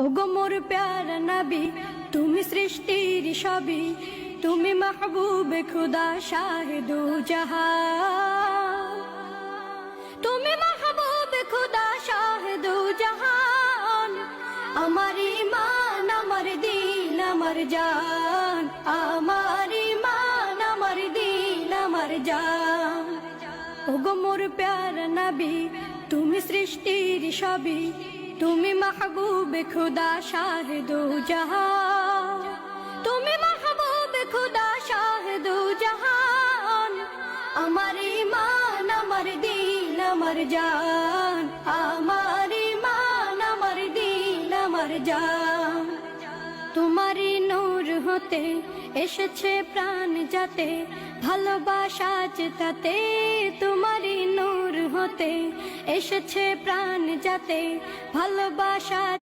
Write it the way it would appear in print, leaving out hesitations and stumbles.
ওগো মোর প্যারা নবী, তুমি সৃষ্টির সবই, তুমি মাহবুব খুদা শাহিদু জাহান, তুমি মাহবুব খুদা শাহিদু জাহান। আমার ঈমান আমার দিন আমার জান, আমার ঈমান আমার দিন আমার জান। ওগো মোর প্যারা নবী, তুমি সৃষ্টির সবই, তুমি মাহবুব খুদা শাহিদু জাহান, তুমি মাহবুব খুদা শাহিদু জাহান। আমার ঈমান আমার দিন আমার জান, আমার ঈমান আমার দিন আমার জান। তোমারই নূর হতে এসেছে প্রাণ যাতে, ভালোবাসা তাতে। তোমারই নূর হতে এসেছে প্রাণ যাতে, ভালোবাসা